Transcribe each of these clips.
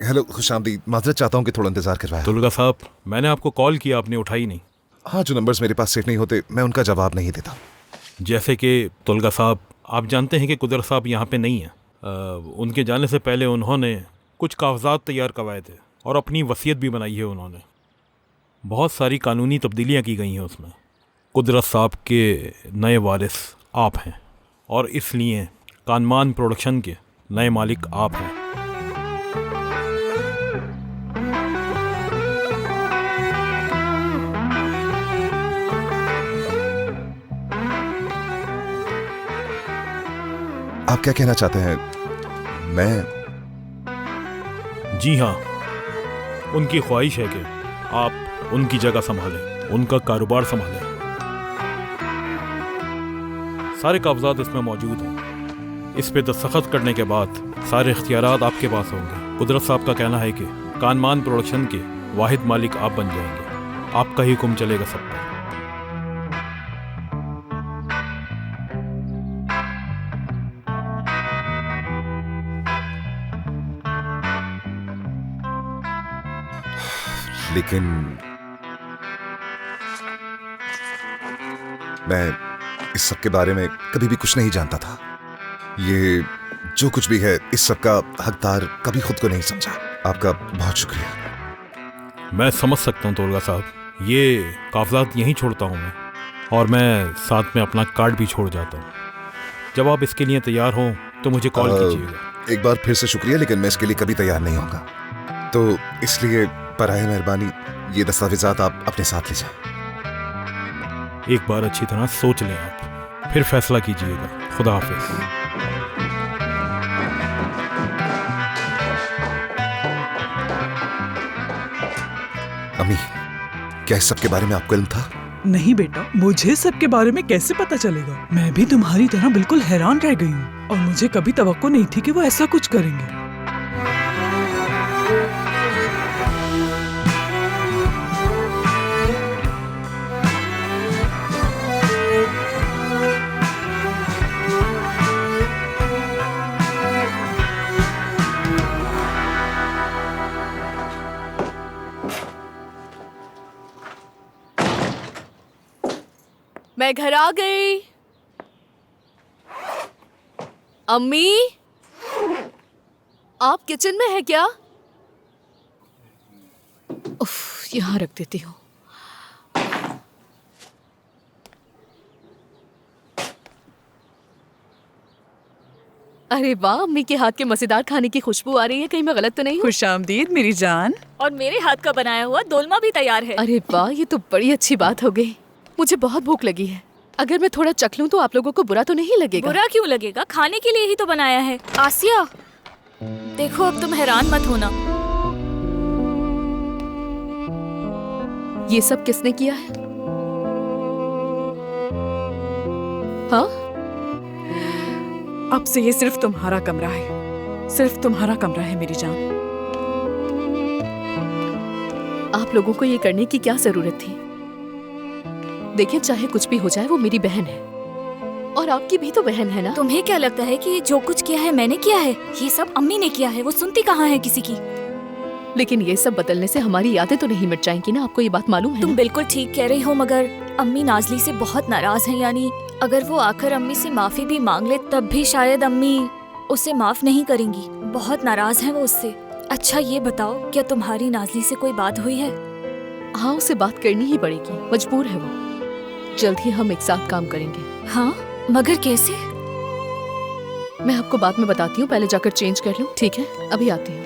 Hello खुशामदीद, माजरत चाहता हूँ कि थोड़ा इंतजार करवाया। तुलगा साहब, मैंने आपको कॉल किया, आपने उठाई नहीं। हाँ, जो नंबर्स मेरे पास सेव नहीं होते मैं उनका जवाब नहीं देता। जैसे कि तुलगा साहब, आप जानते हैं कि कुदरत साहब यहाँ पे नहीं हैं। उनके जाने से पहले उन्होंने कुछ कागजात तैयार करवाए थे और अपनी वसीयत भी बनाई है उन्होंने। बहुत सारी कानूनी तब्दीलियाँ की गई हैं उसमें। कुदरत साहब के नए वारिस आप हैं और इसलिए कानमान प्रोडक्शन के नए मालिक आप हैं। आप क्या कहना चाहते हैं? मैं जी हाँ, उनकी ख्वाहिश है कि आप उनकी जगह संभालें, उनका कारोबार संभालें। सारे कागजात इसमें मौजूद हैं। इस पे दस्तखत करने के बाद सारे इख्तियारात आपके पास होंगे। कुदरत साहब का कहना है कि कानमान प्रोडक्शन के वाहिद मालिक आप बन जाएंगे। आपका ही हुक्म चलेगा सब पर। लेकिन मैं इस सब के बारे में कभी भी कुछ नहीं जानता था। ये जो कुछ भी है इस सब का हकदार कभी खुद को नहीं समझा। आपका बहुत शुक्रिया। मैं समझ सकता हूँ तोलगा साहब, ये कागजात यहीं छोड़ता हूँ मैं, और मैं साथ में अपना कार्ड भी छोड़ जाता हूँ। जब आप इसके लिए तैयार हों तो मुझे कॉल कीजिएगा। एक बार फिर से शुक्रिया, लेकिन मैं इसके लिए कभी तैयार नहीं होऊंगा। तो इसलिए बराए मेहरबानी ये दस्तावेजात आप अपने साथ ले जाएं। एक बार अच्छी तरह सोच लें आप, फिर फैसला कीजिएगा। खुदा हाफिज। अम्मी, क्या इस सब के बारे में आपको इल्म था? नहीं बेटा, मुझे सबके बारे में कैसे पता चलेगा? मैं भी तुम्हारी तरह बिल्कुल हैरान रह गई हूँ और मुझे कभी तवक्को नहीं थी कि वो ऐसा कुछ करेंगे। मैं घर आ गई। अम्मी, आप किचन में है क्या? उफ, यहाँ रख देती हूँ। अरे वाह, अम्मी के हाथ के मजेदार खाने की खुशबू आ रही है। कहीं मैं गलत तो नहीं हूँ? खुशामदीद मेरी जान। और मेरे हाथ का बनाया हुआ दोलमा भी तैयार है। अरे वाह, ये तो बड़ी अच्छी बात हो गई। मुझे बहुत भूख लगी है। अगर मैं थोड़ा चख लूं तो आप लोगों को बुरा तो नहीं लगेगा? बुरा क्यों लगेगा? खाने के लिए ही तो बनाया है। आसिया, देखो अब तुम हैरान मत होना। ये सब किसने किया है? हाँ, अब से ये सिर्फ तुम्हारा कमरा है, सिर्फ तुम्हारा कमरा है मेरी जान। आप लोगों को ये करने की क्या जरूरत थी? देखिए, चाहे कुछ भी हो जाए वो मेरी बहन है और आपकी भी तो बहन है ना। तुम्हें क्या लगता है कि जो कुछ किया है मैंने किया है? ये सब अम्मी ने किया है। वो सुनती कहाँ है किसी की? लेकिन ये सब बदलने से हमारी यादें तो नहीं मिट जाएंगी ना। आपको ये बात मालूम है? तुम बिल्कुल ठीक कह रही हो, मगर अम्मी नाजली से बहुत नाराज हैं। यानी अगर वो आकर अम्मी से माफी भी मांग ले तब भी शायद अम्मी उसे माफ नहीं करेंगी। बहुत नाराज हैं वो उससे। अच्छा ये बताओ, क्या तुम्हारी नाजली से कोई बात हुई है? हाँ, उसे बात करनी ही पड़ेगी, मजबूर है वो। जल्द ही हम एक साथ काम करेंगे। हाँ, मगर कैसे? मैं आपको बाद में बताती हूँ, पहले जाकर चेंज कर लूँ। ठीक है, अभी आती हूँ।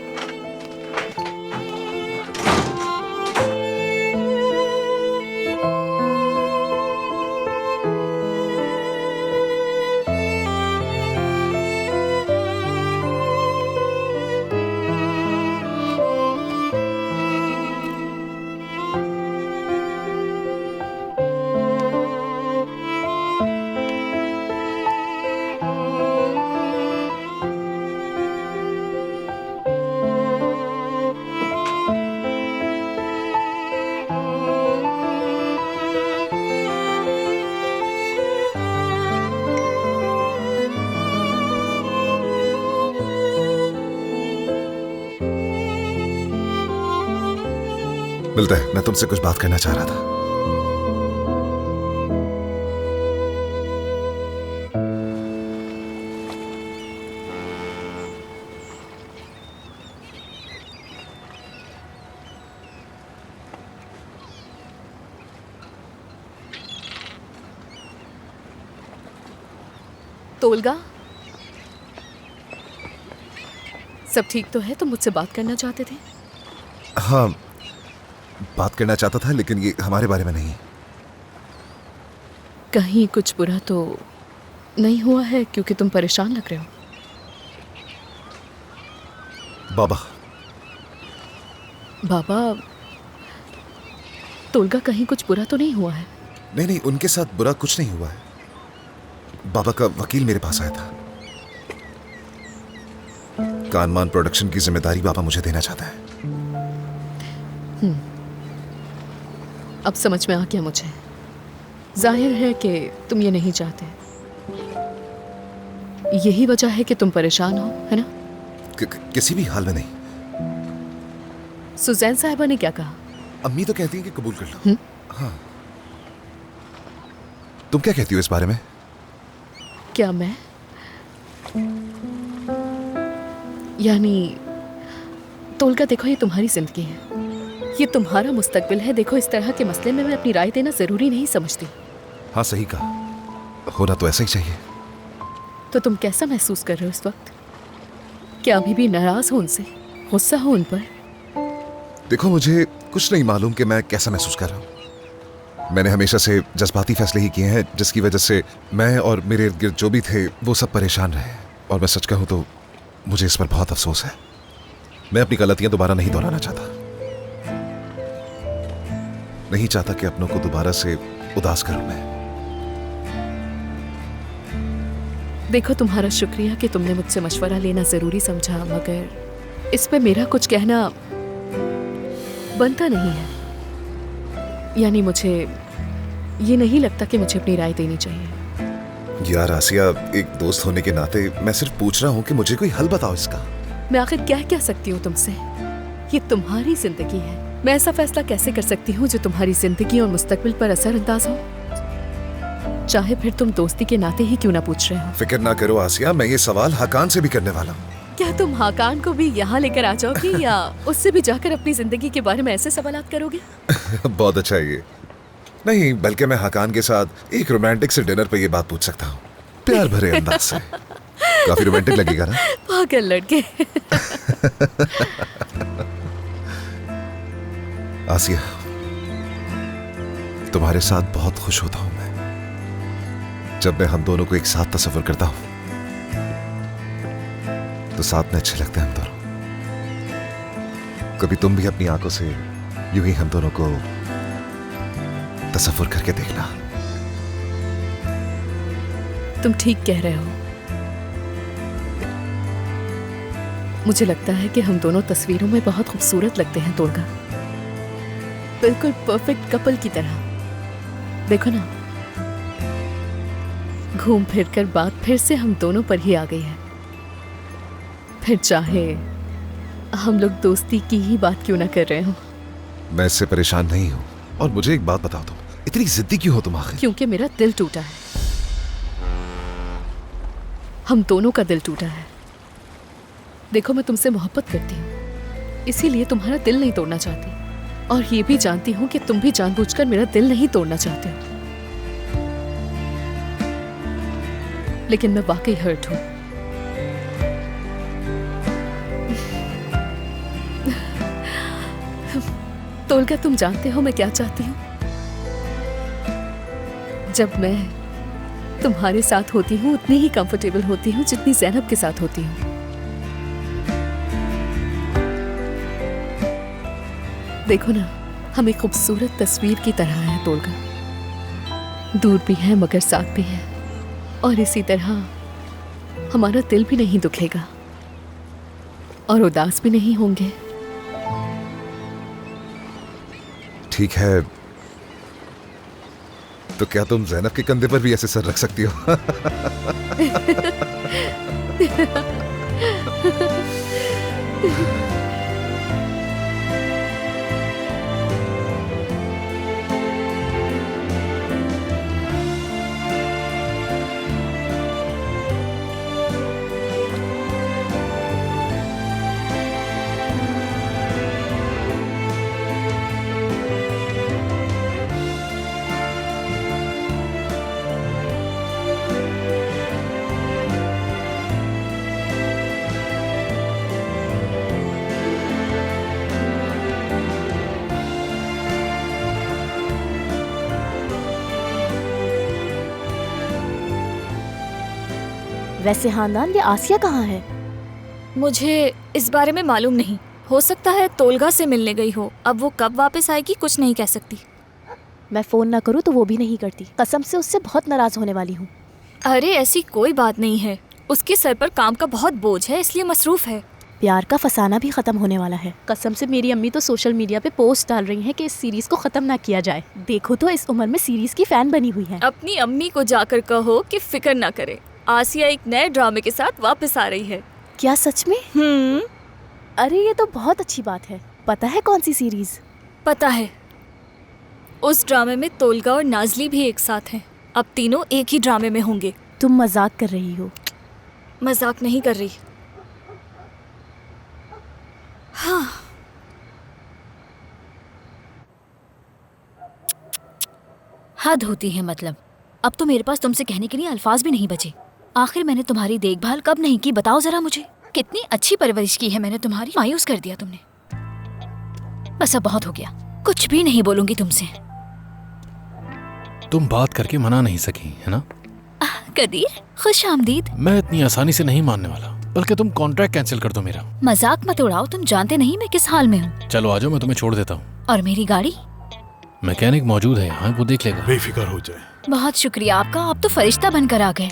मिलता है, मैं तुमसे कुछ बात करना चाह रहा था। तोलगा, सब ठीक तो है? तुम मुझसे बात करना चाहते थे? हाँ, बात करना चाहता था, लेकिन ये हमारे बारे में नहीं है। कहीं कुछ बुरा तो नहीं हुआ है, क्योंकि तुम परेशान लग रहे हो। बाबा। बाबा, तोलगा कहीं कुछ बुरा तो नहीं हुआ है? नहीं नहीं, उनके साथ बुरा कुछ नहीं हुआ है। बाबा का वकील मेरे पास आया था। कानमान प्रोडक्शन की जिम्मेदारी बाबा मुझे देना चाहता है। अब समझ में आ गया मुझे। जाहिर है कि तुम ये नहीं चाहते। यही वजह है कि तुम परेशान हो, है ना? किसी भी हाल में नहीं। सुजैन साहिबा ने क्या कहा? अम्मी तो कहती हैं कि कबूल कर लो। हाँ, तुम क्या कहती हो इस बारे में? क्या मैं? यानी तोलगा, देखो ये तुम्हारी जिंदगी है, ये तुम्हारा मुस्तकबिल है। देखो, इस तरह के मसले में मैं अपनी राय देना जरूरी नहीं समझती। हाँ, सही कहा, होना तो ऐसा ही चाहिए। तो तुम कैसा महसूस कर रहे हो इस वक्त? क्या अभी भी नाराज हो उनसे, गुस्सा हो उन पर? देखो, मुझे कुछ नहीं मालूम कि मैं कैसा महसूस कर रहा हूँ। मैंने हमेशा से जज्बाती फैसले ही किए हैं, जिसकी वजह से मैं और मेरे इर्द गिर्द जो भी थे वो सब परेशान रहे। और मैं सच कहूँ तो मुझे इस पर बहुत अफसोस है। मैं अपनी गलतियां दोबारा नहीं दोहराना चाहता। नहीं चाहता कि अपनों को दोबारा से उदास करूं मैं। देखो, तुम्हारा शुक्रिया कि तुमने मुझसे मशवरा लेना जरूरी समझा, मगर इस पे मेरा कुछ कहना बनता नहीं है। यानी मुझे ये नहीं लगता कि मुझे अपनी राय देनी चाहिए। यार आसिया, एक दोस्त होने के नाते मैं सिर्फ पूछ रहा हूँ कि मुझे कोई हल बताओ इसका। मैं आखिर क्या कह सकती हूँ तुमसे? ये तुम्हारी जिंदगी है। मैं ऐसा फैसला कैसे कर सकती हूँ जो तुम्हारी जिंदगी और मुस्तकबिल पर असरअंदाज हो? चाहे फिर तुम दोस्ती के नाते ही क्यों ना पूछ रहे हो। फिक्र ना करो आसिया, मैं ये सवाल हकान से भी करने वाला हूँ। क्या तुम हाकान को भी यहाँ लेकर आ जाओगे या उससे भी जाकर अपनी जिंदगी के बारे में ऐसे सवालात करोगे? बहुत अच्छा है ये। नहीं, बल्कि मैं हकान के साथ एक रोमांटिक से डिनर पे ये बात पूछ सकता हूँ, प्यार भरे अंदाज से। काफी रोमांटिक लगेगा ना? पागल लड़के। आसिया, तुम्हारे साथ बहुत खुश होता हूं मैं जब मैं हम दोनों को एक साथ तस्वीर करता हूं, तो साथ में अच्छे लगते हैं हम दोनों। कभी तुम भी अपनी आंखों से यूं ही हम दोनों को तस्वीर करके देखना। तुम ठीक कह रहे हो। मुझे लगता है कि हम दोनों तस्वीरों में बहुत खूबसूरत लगते हैं तोलगा, बिल्कुल परफेक्ट कपल की तरह। देखो ना, घूम फिर कर बात फिर से हम दोनों पर ही आ गई है। फिर चाहे हम लोग दोस्ती की ही बात क्यों ना कर रहे हो। मैं इससे परेशान नहीं हूं। और मुझे एक बात बताओ, तुम इतनी जिद्दी क्यों हो तुम आखिर? क्योंकि मेरा दिल टूटा है। हम दोनों का दिल टूटा है। देखो, मैं तुमसे मोहब्बत करती हूँ, इसीलिए तुम्हारा दिल नहीं तोड़ना चाहती। और ये भी जानती हूँ कि तुम भी जानबूझकर मेरा दिल नहीं तोड़ना चाहते हो। लेकिन मैं वाकई हर्ट हूं। तोलगा, तुम जानते हो मैं क्या चाहती हूँ? जब मैं तुम्हारे साथ होती हूँ उतनी ही कंफर्टेबल होती हूँ जितनी ज़ैनब के साथ होती हूँ। देखो ना, हम एक खूबसूरत तस्वीर की तरह है तोलगा। दूर भी है मगर साथ भी है। और इसी तरह हमारा दिल भी नहीं दुखेगा और उदास भी नहीं होंगे। ठीक है, तो क्या तुम ज़ैनब के कंधे पर भी ऐसे सर रख सकती हो? वैसे हांदान, ये आसिया कहाँ है? मुझे इस बारे में मालूम नहीं। हो सकता है तोलगा से मिलने गई हो। अब वो कब वापस आएगी कुछ नहीं कह सकती। मैं फोन ना करूँ तो वो भी नहीं करती। कसम से उससे बहुत नाराज होने वाली हूँ। अरे ऐसी कोई बात नहीं है, उसके सर पर काम का बहुत बोझ है इसलिए मसरूफ है। प्यार का फसाना भी खत्म होने वाला है। कसम से मेरी अम्मी तो सोशल मीडिया पे पोस्ट डाल रही हैं कि इस सीरीज को खत्म ना किया जाए। देखो तो इस उम्र में सीरीज की फैन बनी हुई है। अपनी अम्मी को जाकर कहो कि फिक्र ना करे, आसिया एक नए ड्रामे के साथ वापस आ रही है। क्या सच में? अरे ये तो बहुत अच्छी बात है। पता है कौन सी सीरीज? पता है, उस ड्रामे में तोलगा और नाजली भी एक साथ हैं। अब तीनों एक ही ड्रामे में होंगे। तुम मजाक कर रही हो? मजाक नहीं कर रही। हाँ। हद होती है। मतलब अब तो मेरे पास तुमसे कहने के लिए अल्फाज भी नहीं बचे। आखिर मैंने तुम्हारी देखभाल कब नहीं की, बताओ जरा मुझे। कितनी अच्छी परवरिश की है मैंने तुम्हारी, मायूस कर दिया तुमने। बस अब बहुत हो गया, कुछ भी नहीं बोलूंगी तुमसे। तुम बात करके मना नहीं सकी है ना? कदीर, खुश आमदीद। मैं इतनी आसानी से नहीं मानने वाला, बल्कि तुम कॉन्ट्रैक्ट कैंसिल कर दो मेरा। मजाक मत उड़ाओ, तुम जानते नहीं मैं किस हाल में हूँ। चलो आ जाओ, मैं तुम्हें छोड़ देता हूँ। और मेरी गाड़ी? मैकेनिक मौजूद है यहाँ, वो देख लेगा। बेफिक्र हो जाए। बहुत शुक्रिया आपका, आप तो फरिश्ता बनकर आ गए।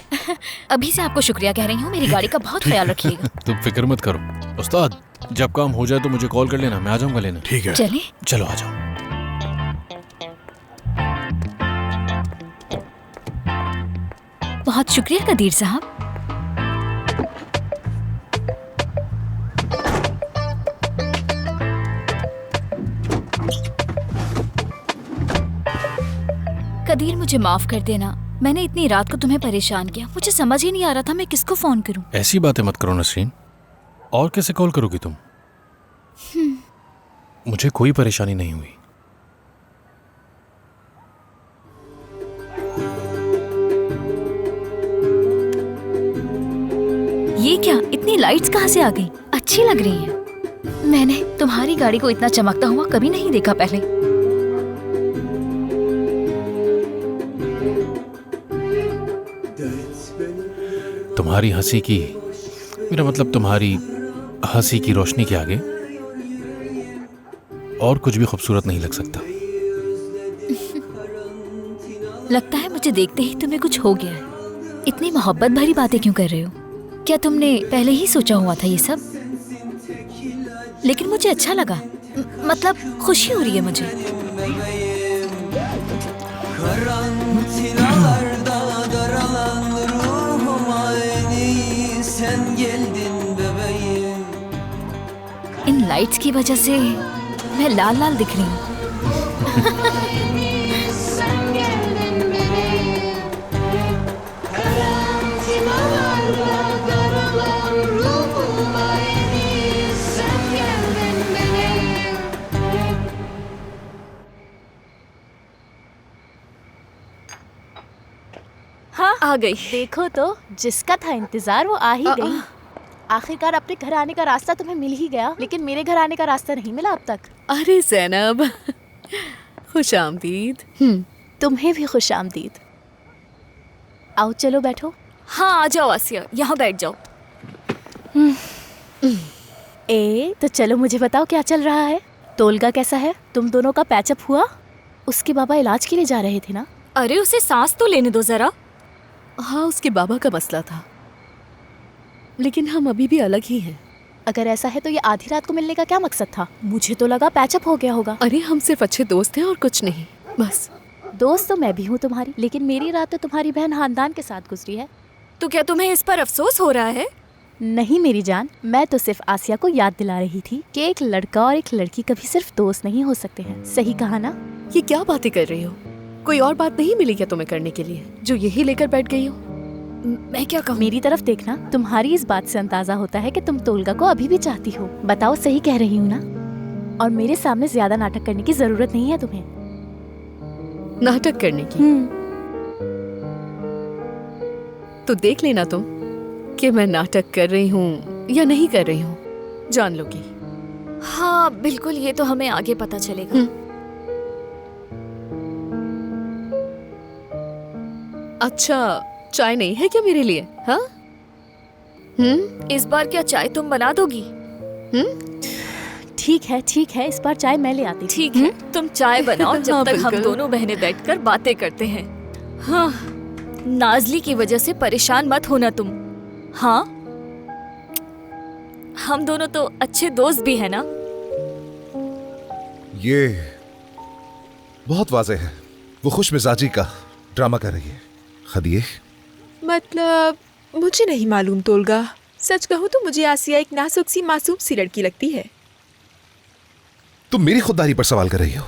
अभी से आपको शुक्रिया कह रही हूँ, मेरी गाड़ी का बहुत ख्याल रखिएगा। तुम फिक्र मत करो उस्ताद, जब काम हो जाए तो मुझे कॉल कर लेना, मैं आ जाऊंगा लेने। ठीक है, चले। चलो आ जाओ। बहुत शुक्रिया कदीर साहब। कदीर, मुझे माफ कर देना, मैंने इतनी रात को तुम्हें परेशान किया। मुझे समझ ही नहीं आ रहा था मैं किसको फोन करूं। ऐसी बातें मत करो नसरीन, और कैसे कॉल करोगी तुम? मुझे कोई परेशानी नहीं हुई। ये क्या, इतनी लाइट्स कहाँ से आ गई? अच्छी लग रही हैं। मैंने तुम्हारी गाड़ी को इतना चमकता हुआ कभी नहीं देखा पहले। तुम्हारी हंसी की, मेरा मतलब तुम्हारी हंसी की रोशनी के आगे और कुछ भी खूबसूरत नहीं लग सकता। लगता है मुझे देखते ही तुम्हें कुछ हो गया है। इतनी मोहब्बत भरी बातें क्यों कर रहे हो? क्या तुमने पहले ही सोचा हुआ था ये सब? लेकिन मुझे अच्छा लगा, मतलब खुशी हो रही है मुझे। इन लाइट्स की वजह से मैं लाल लाल दिख रही हूँ। हाँ आ गई। देखो तो, जिसका था इंतजार वो आ ही गई। आखिरकार अपने घर आने का रास्ता तुम्हें मिल ही गया, लेकिन मेरे घर आने का रास्ता नहीं मिला अब तक। अरे ज़ैनब, खुश आमदीद। तुम्हें भी खुश आमदीद। आओ चलो बैठो। हाँ आ जाओ आसिया, यहाँ बैठ जाओ। तो चलो मुझे बताओ क्या चल रहा है? तोलगा कैसा है? तुम दोनों का पैचअप हुआ? उसके बाबा इलाज के लिए जा रहे थे ना? अरे उसे सांस तो लेने दो जरा। हाँ, उसके बाबा का मसला था, लेकिन हम अभी भी अलग ही हैं। अगर ऐसा है तो ये आधी रात को मिलने का क्या मकसद था? मुझे तो लगा पैचअप हो गया होगा। अरे हम सिर्फ अच्छे दोस्त हैं और कुछ नहीं, बस। दोस्त तो मैं भी हूँ तुम्हारी, लेकिन मेरी रात तो तुम्हारी बहन हांदान के साथ गुजरी है। तो क्या तुम्हें इस पर अफसोस हो रहा है? नहीं मेरी जान, मैं तो सिर्फ आसिया को याद दिला रही थी कि एक लड़का और एक लड़की कभी सिर्फ दोस्त नहीं हो सकते हैं। सही कहा ना? ये क्या बातें कर रही हो? कोई और बात नहीं मिली क्या तुम्हें करने के लिए जो यही लेकर बैठ गई हो? मैं क्या कहूँ? मेरी तरफ देखना, तुम्हारी इस बात से अंदाजा होता है कि तुम तोलगा को अभी भी चाहती हो। बताओ सही कह रही हूँ ना? और मेरे सामने ज्यादा नाटक करने की जरूरत नहीं है तुम्हें। नाटक करने की? तो देख लेना तुम कि मैं नाटक कर रही हूँ या नहीं कर रही हूँ, जान लोगी। हाँ बिल्कुल, ये तो हमें आगे पता चलेगा। अच्छा, चाय नहीं है क्या मेरे लिए? हाँ इस बार क्या चाय तुम बना दोगी? ठीक है, इस बार चाय मैं ले आती हूँ। ठीक है, तुम चाय बनाओ जब हाँ, तक हम बिल्कुल। दोनों बहनें बैठकर बातें करते हैं। हाँ, नाजली की वजह से परेशान मत होना तुम। हाँ, हम दोनों तो अच्छे दोस्त भी है ना। ये बहुत वाज़ेह है, वो खुश मिजाजी का ड्रामा कर रही है। खदिये, मतलब मुझे नहीं मालूम तोलगा। सच कहूँ तो मुझे आसिया एक नाजुक सी मासूम सी लड़की लगती है। तुम मेरी खुददारी पर सवाल कर रही हो।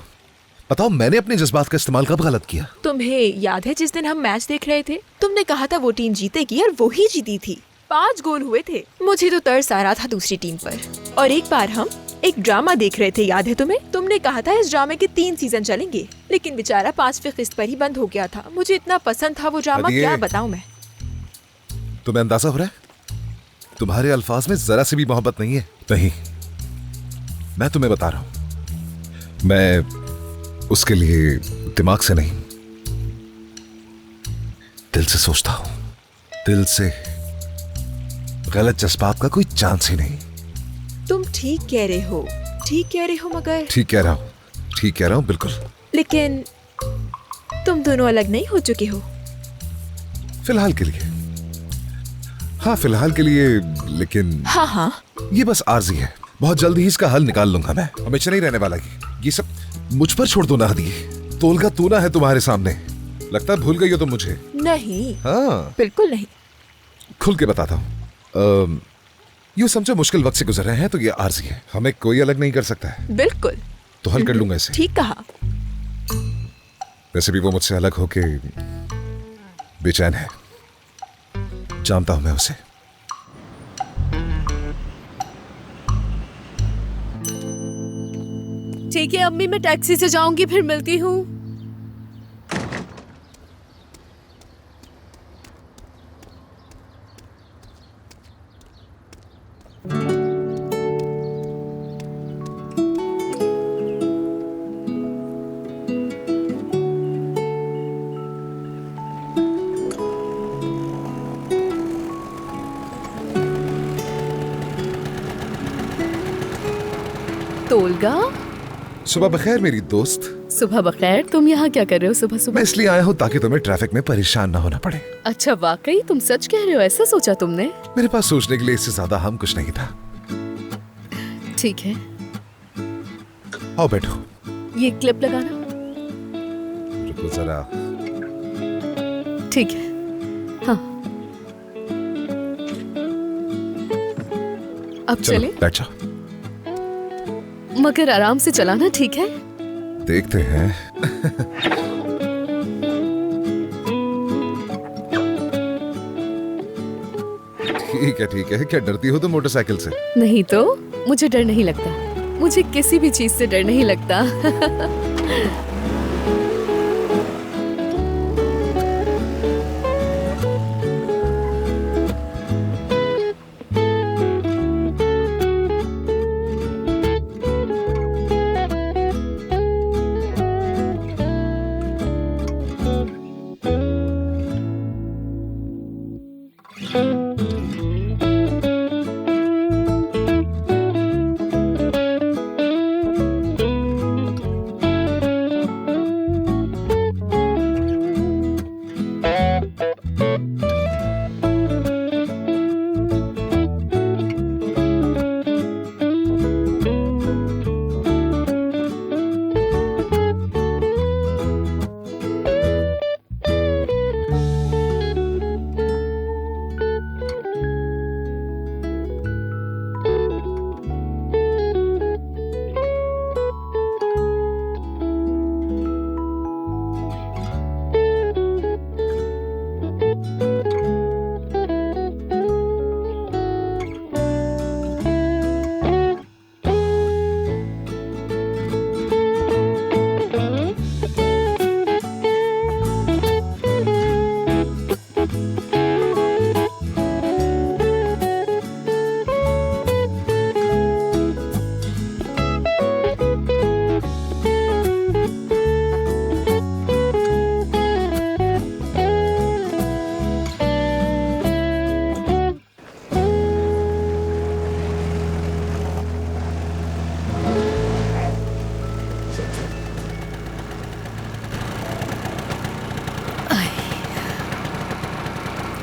बताओ, मैंने अपने जज्बात का इस्तेमाल कब गलत किया? तुम्हें याद है जिस दिन हम मैच देख रहे थे, तुमने कहा था वो टीम जीतेगी और वो ही जीती थी। 5 गोल हुए थे। मुझे तो तरस आ रहा था दूसरी टीम पर। और एक बार हम एक ड्रामा देख रहे थे, याद है तुम्हें? तुमने कहा था इस ड्रामे के 3 सीजन चलेंगे, लेकिन बेचारा 5वीं किस्त पर ही बंद हो गया था। मुझे इतना पसंद था वो ड्रामा, अदिये। क्या बताऊं मैं। तुम्हें अंदाजा हो रहा है तुम्हारे अल्फाज में जरा सी भी मोहब्बत नहीं है? नहीं, मैं तुम्हें बता रहा हूं, मैं उसके लिए दिमाग से नहीं, दिल से सोचता हूं। दिल से। गलत जज्बात का कोई चांस ही नहीं। तुम ठीक कह रहे हो, ठीक कह रहे हो, मगर ठीक कह रहा हूं बिल्कुल। लेकिन तुम दोनों अलग नहीं हो चुके हो? फिलहाल के लिए। हाँ, फिलहाल के लिए, लेकिन हाँ, ये बस आर्जी है। बहुत जल्दी ही इसका हल निकाल लूंगा मैं। हमेशा नहीं रहने वाला ये सब मुझ पर छोड़ दो ना हदिये। तोलगा तू ना है तुम्हारे सामने। लगता है भूल गई हो तुम मुझे। नहीं, हाँ, बिल्कुल नहीं। खुल के बताता हूँ। यूं समझो मुश्किल वक्त से गुजर रहे हैं तो ये आर्जी है, हमें कोई अलग नहीं कर सकता है। बिल्कुल। तो हल कर लूंगा इसे। ठीक कहा। वैसे भी वो मुझसे अलग होके बेचैन है, जानता हूं मैं उसे। ठीक है अम्मी, मैं टैक्सी से जाऊंगी, फिर मिलती हूँ। तोलगा, सुबह बखैर मेरी दोस्त। सुबह बखैर। तुम यहाँ क्या कर रहे हो सुबह मैं सुबह? इसलिए आया हूँ ताकि तुम्हें ट्रैफिक में परेशान ना होना पड़े। अच्छा, वाकई तुम सच कह रहे हो? ऐसा सोचा तुमने? मेरे पास सोचने के लिए इससे ज्यादा हम कुछ नहीं था। ठीक है, आओ बैठो। ये क्लिप लगाना। रुको जरा। ठीक है, हाँ। अब चलो चले, बैठ जाओ। मगर आराम से चलाना, ठीक है? देखते हैं। ठीक है। क्या डरती हो तुम मोटरसाइकिल से? नहीं तो, मुझे डर नहीं लगता। मुझे किसी भी चीज से डर नहीं लगता।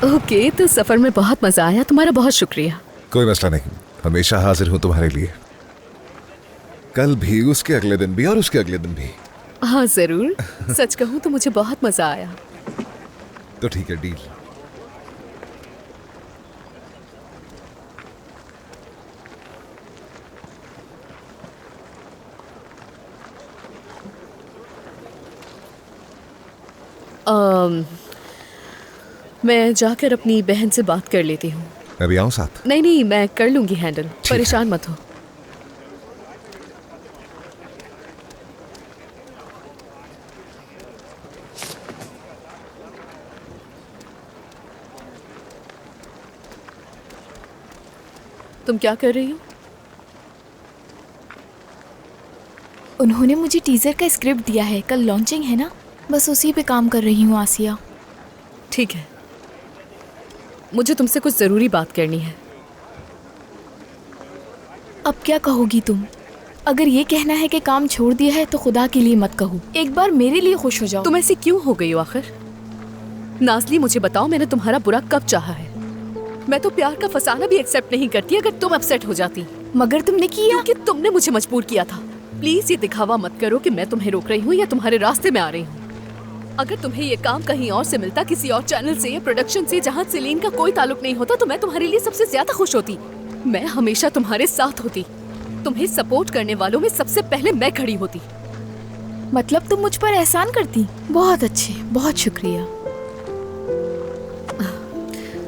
ओके, तो सफर में बहुत मजा आया, तुम्हारा बहुत शुक्रिया। कोई मसला नहीं, हमेशा हाजिर हूँ तुम्हारे लिए। कल भी, उसके अगले दिन भी और उसके अगले दिन भी। हाँ जरूर। सच कहूँ तो मुझे बहुत मजा आया। तो ठीक है, डील। मैं जाकर अपनी बहन से बात कर लेती हूँ। मैं भी आऊँ साथ? नहीं नहीं, मैं कर लूंगी हैंडल, परेशान मत हो। तुम क्या कर रही हो? उन्होंने मुझे टीजर का स्क्रिप्ट दिया है, कल लॉन्चिंग है ना, बस उसी पे काम कर रही हूँ आसिया। ठीक है, मुझे तुमसे कुछ जरूरी बात करनी है। अब क्या कहोगी तुम? अगर ये कहना है कि काम छोड़ दिया है तो खुदा के लिए मत कहो, एक बार मेरे लिए खुश हो जाओ। तुम ऐसी क्यों हो गई हो आखिर? नाज़ली, मुझे बताओ, मैंने तुम्हारा बुरा कब चाहा है? मैं तो प्यार का फसाना भी एक्सेप्ट नहीं करती अगर तुम अपसेट हो जाती। मगर तुमने किया। क्योंकि तुमने मुझे मजबूर किया था। प्लीज ये दिखावा मत करो कि मैं तुम्हें रोक रही हूँ या तुम्हारे रास्ते में आ रही हूँ। अगर तुम्हें ये काम कहीं और से मिलता, किसी और चैनल से या प्रोडक्शन से जहाँ सेलिन का कोई ताल्लुक नहीं होता, तो मैं तुम्हारे लिए सबसे ज्यादा खुश होती। मैं हमेशा तुम्हारे साथ होती, तुम्हें सपोर्ट करने वालों में सबसे पहले मैं खड़ी होती। मतलब तुम मुझ पर एहसान करती? बहुत अच्छे, बहुत शुक्रिया।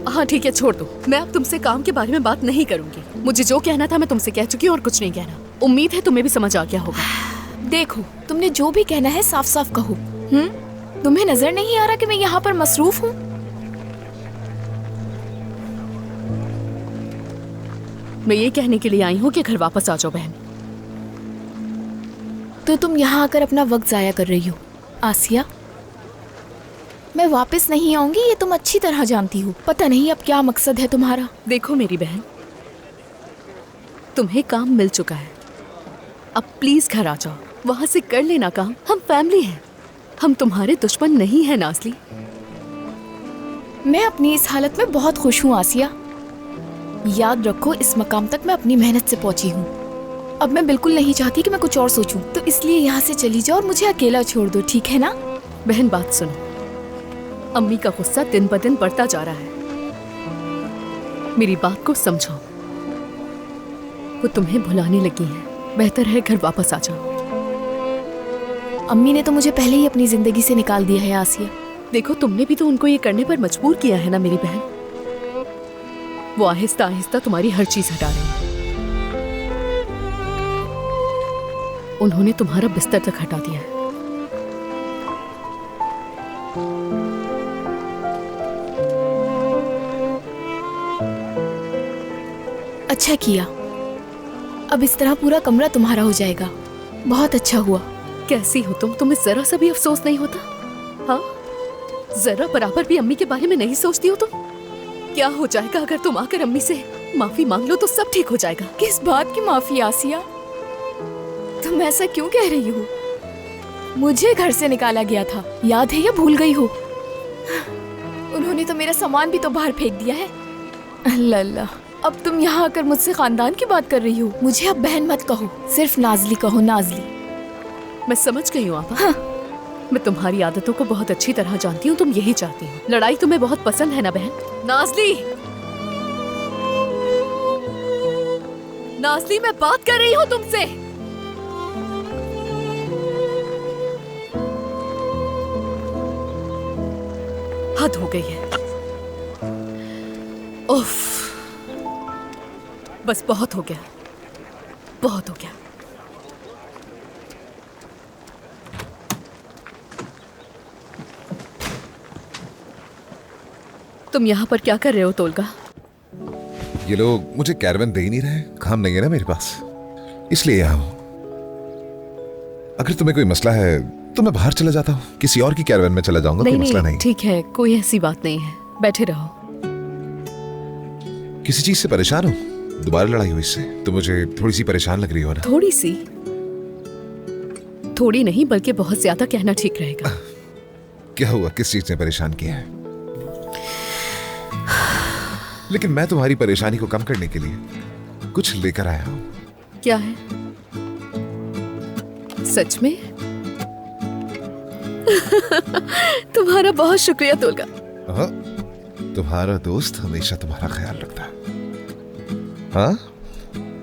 हाँ ठीक है, छोड़ दो। मैं अब तुमसे काम के बारे में बात नहीं करूंगी। मुझे जो कहना था मैं तुमसे कह चुकी हूँ और कुछ नहीं कहना। उम्मीद है तुम्हें भी समझ आ गया होगा। देखो, तुमने जो भी कहना है साफ साफ कहो। तुम्हें नजर नहीं आ रहा कि मैं यहाँ पर मसरूफ हूँ? मैं ये कहने के लिए आई हूँ कि घर वापस आ जाओ बहन। तो तुम यहाँ आकर अपना वक्त जाया कर रही हो आसिया। मैं वापस नहीं आऊंगी, ये तुम अच्छी तरह जानती हो। पता नहीं अब क्या मकसद है तुम्हारा। देखो मेरी बहन, तुम्हें काम मिल चुका है, अब प्लीज घर आ जाओ, वहां से कर लेना काम। हम फैमिली हैं, हम तुम्हारे दुश्मन नहीं हैं नाज़ली। मैं अपनी इस हालत में बहुत खुश हूँ आसिया। याद रखो, इस मकाम तक मैं अपनी मेहनत से पहुंची हूँ। अब मैं बिल्कुल नहीं चाहती कि मैं कुछ और सोचूं, तो इसलिए यहाँ से चली जाओ और मुझे अकेला छोड़ दो, ठीक है ना? बहन बात सुनो, अम्मी का गुस्सा दिन ब दिन बढ़ता जा रहा है। मेरी बात को समझो, वो तुम्हें भुलाने लगी है। बेहतर है घर वापस आ जाओ। अम्मी ने तो मुझे पहले ही अपनी जिंदगी से निकाल दिया है आसिया। देखो, तुमने भी तो उनको ये करने पर मजबूर किया है ना मेरी बहन। वो आहिस्ता आहिस्ता तुम्हारी हर चीज हटा रही है। उन्होंने तुम्हारा बिस्तर तक हटा दिया है। अच्छा किया, अब इस तरह पूरा कमरा तुम्हारा हो जाएगा। बहुत अच्छा हुआ। कैसी हो तुम? तुम्हें जरा सा भी अफसोस नहीं होता? हाँ, जरा बराबर भी अम्मी के बारे में नहीं सोचती हो तुम? क्या हो जाएगा अगर तुम आकर अम्मी से माफी मांग लो तो सब ठीक हो जाएगा। किस बात की माफी आसिया? तुम ऐसा क्यों कह रही हो? मुझे घर से निकाला गया था, याद है या भूल गई हो? उन्होंने तो मेरा सामान भी तो बाहर फेंक दिया है। अल्लाह, अब तुम यहाँ आकर मुझसे खानदान की बात कर रही हो। मुझे अब बहन मत कहो, सिर्फ नाज़ली कहो, नाज़ली। मैं समझ गई हूँ आपा। हाँ। मैं तुम्हारी आदतों को बहुत अच्छी तरह जानती हूँ। तुम यही चाहती हो, लड़ाई तुम्हें बहुत पसंद है ना बहन? नाज़ली, नाज़ली, मैं बात कर रही हूँ तुमसे। हद हो गई है। उफ, बस बहुत हो गया, बहुत हो गया। तुम यहाँ पर क्या कर रहे हो तोलगा? ये लोग मुझे कैरवन दे ही नहीं रहे। काम नहीं है ना मेरे पास, इसलिए यहाँ हूँ। अगर तुम्हें कोई मसला है तो मैं बाहर चला जाता हूँ, किसी और की कैरवन में चला जाऊंगा। कोई मसला नहीं। ठीक है, कोई ऐसी बात नहीं है, बैठे रहो। किसी चीज से परेशान हो? दोबारा लड़ाई हुई इससे तो मुझे थोड़ी सी परेशान लग रही हो ना? थोड़ी सी? थोड़ी नहीं बल्कि बहुत ज्यादा कहना ठीक रहेगा। क्या हुआ? किस चीज ने परेशान किया है? लेकिन मैं तुम्हारी परेशानी को कम करने के लिए कुछ लेकर आया हूँ। क्या है? सच में? तुम्हारा बहुत शुक्रिया तोलगा। हाँ, तुम्हारा दोस्त हमेशा तुम्हारा ख्याल रखता है। हाँ,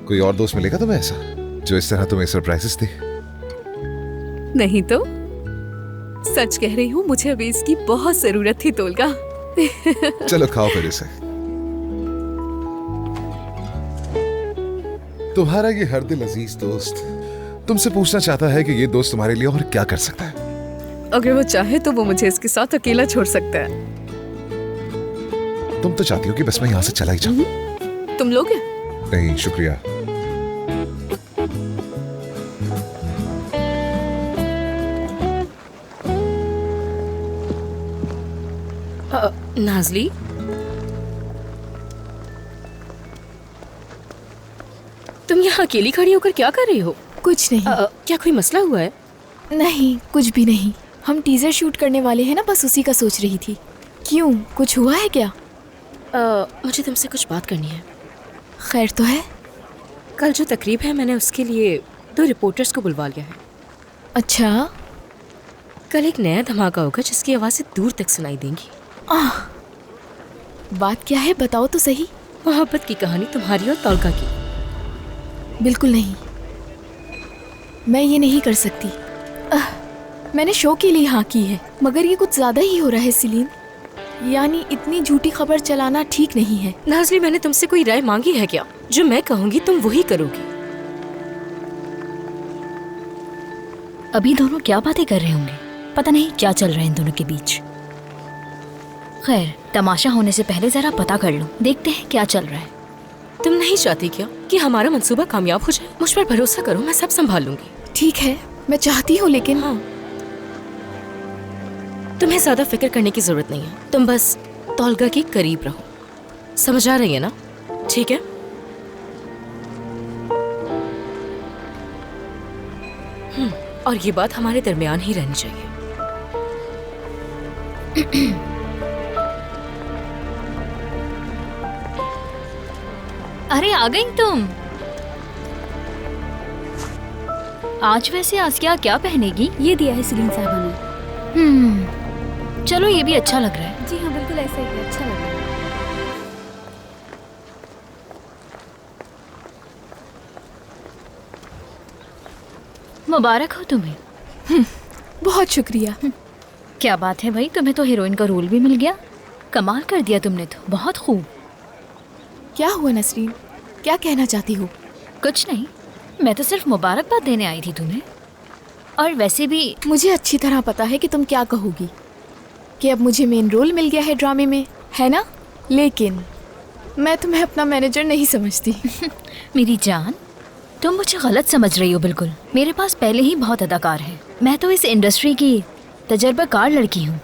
कोई और दोस्त मिलेगा तुम्हें ऐसा जो इस तरह तुम्हें सरप्राइजेस दे? नहीं तो सच कह रही हूँ, मुझे अभी इसकी बहुत जरूरत थी तोलगा। चलो खाओ फिर इसे। तुम्हारा ये हर दिल अजीज दोस्त तुमसे पूछना चाहता है कि ये दोस्त तुम्हारे लिए और क्या कर सकता है। अगर वो चाहे तो वो मुझे इसके साथ अकेला छोड़ सकता है। तुम तो चाहती हो कि बस मैं यहाँ से चला ही जाऊं। तुम लोगे? नहीं शुक्रिया। नाज़ली, तुम यहाँ अकेली खड़ी होकर क्या कर रही हो? कुछ नहीं। क्या कोई मसला हुआ है? नहीं, कुछ भी नहीं। हम टीजर शूट करने वाले हैं ना, बस उसी का सोच रही थी। क्यों, कुछ हुआ है क्या? मुझे तुमसे कुछ बात करनी है। खैर तो है? कल जो तकरीब है, मैंने उसके लिए 2 रिपोर्टर्स को बुलवा लिया है। अच्छा, कल एक नया धमाका होगा जिसकी आवाज़ें दूर तक सुनाई देंगी। बात क्या है, बताओ तो सही। मोहब्बत की कहानी तुम्हारी और तौलका की। बिल्कुल नहीं, मैं ये नहीं कर सकती। मैंने शो के लिए हाँ की है, मगर ये कुछ ज्यादा ही हो रहा है सीलीन। यानी इतनी झूठी खबर चलाना ठीक नहीं है। नाज़ली, मैंने तुमसे कोई राय मांगी है क्या? जो मैं कहूँगी तुम वही करोगी। अभी दोनों क्या बातें कर रहे होंगे, पता नहीं क्या चल रहा है इन दोनों के बीच। खैर, तमाशा होने से पहले जरा पता कर लो, देखते हैं क्या चल रहा है। तुम नहीं चाहती क्या कि हमारा मंसूबा कामयाब हो जाए? मुझ पर भरोसा करो, मैं सब संभाल लूंगी। ठीक है, मैं चाहती हूँ, लेकिन हाँ, तुम्हें ज्यादा फिक्र करने की जरूरत नहीं है। तुम बस तौलगा के करीब रहो। समझ आ रही है ना? ठीक है। और ये बात हमारे दरमियान ही रहनी चाहिए। अरे आ गई तुम। आज वैसे आसिया क्या पहनेगी? ये दिया है सीलीन साहबा ने। चलो ये भी अच्छा लग रहा है। जी हाँ, बिल्कुल ऐसा ही है, अच्छा लग रहा है। मुबारक हो तुम्हें। बहुत शुक्रिया। क्या बात है भाई, तुम्हें तो हीरोइन का रोल भी मिल गया। कमाल कर दिया तुमने तो, बहुत खूब। क्या हुआ नसरीन, क्या कहना चाहती हो? कुछ नहीं, मैं तो सिर्फ मुबारकबाद देने आई थी तुम्हें। और वैसे भी मुझे अच्छी तरह पता है कि तुम क्या कहोगी, कि अब मुझे मेन रोल मिल गया है ड्रामे में, है ना? लेकिन मैं तुम्हें अपना मैनेजर नहीं समझती। मेरी जान, तुम मुझे गलत समझ रही हो बिल्कुल। मेरे पास पहले ही बहुत अदाकार हैं। मैं तो इस इंडस्ट्री की तजर्बाकार लड़की हूँ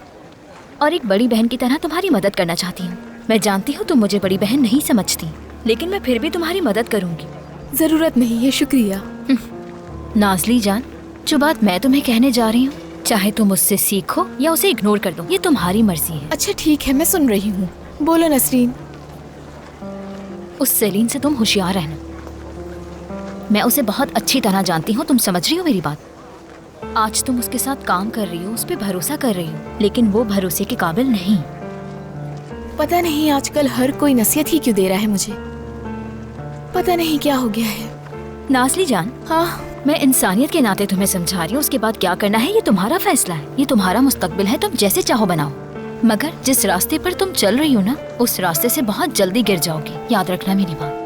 और एक बड़ी बहन की तरह तुम्हारी मदद करना चाहती हूँ। मैं जानती हूँ तुम मुझे बड़ी बहन नहीं समझती, लेकिन मैं फिर भी तुम्हारी मदद करूँगी। जरूरत नहीं है, शुक्रिया। नाज़ली जान, जो बात मैं तुम्हें कहने जा रही हूँ, चाहे तुम उससे सीखो या उसे इग्नोर कर दो, ये तुम्हारी मर्जी है। अच्छा ठीक है, मैं सुन रही हूँ, बोलो नसरीन। उस सेलिन से तुम होशियार रहना। मैं उसे बहुत अच्छी तरह जानती हूँ, तुम समझ रही हो मेरी बात? आज तुम उसके साथ काम कर रही हो, उस पर भरोसा कर रही हो, लेकिन वो भरोसे के काबिल नहीं। पता नहीं आजकल हर कोई नसीहत ही क्यों दे रहा है मुझे, पता नहीं क्या हो गया है। नाज़ली जान, हाँ, मैं इंसानियत के नाते तुम्हें समझा रही हूँ, उसके बाद क्या करना है ये तुम्हारा फैसला है, ये तुम्हारा मुस्तकबिल है, तुम जैसे चाहो बनाओ। मगर जिस रास्ते पर तुम चल रही हो ना, उस रास्ते से बहुत जल्दी गिर जाओगी, याद रखना मेरी बात।